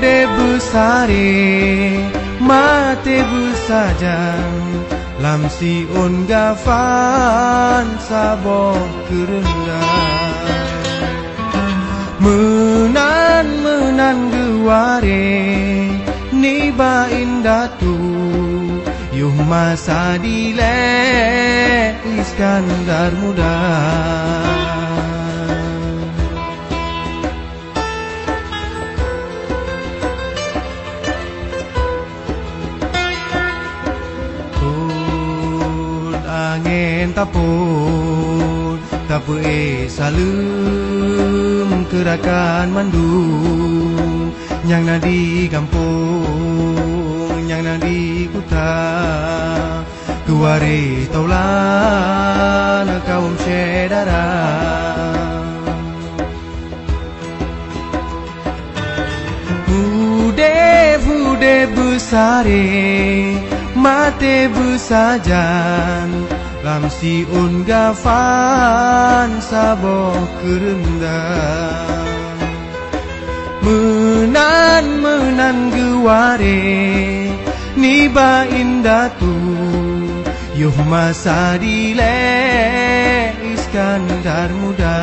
bude besare mate besajan lam si on gafan saboh kerendah menan geware niba indatu yuh masa dile Iskandar muda. Angin tapun tapu salum kerakan mandung yang nadi kampung yang nadi kuta kuare taulan kaum sedara bude besare mate besajan lam si on gafan saboh kerendah menan geware niba indatu yuh masa dile Iskandar muda.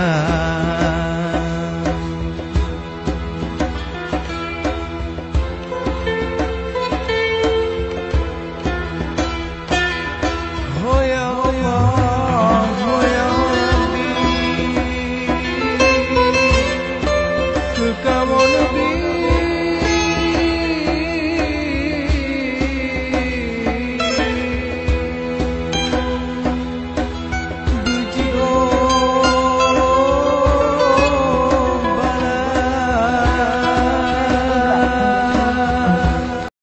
Come on, be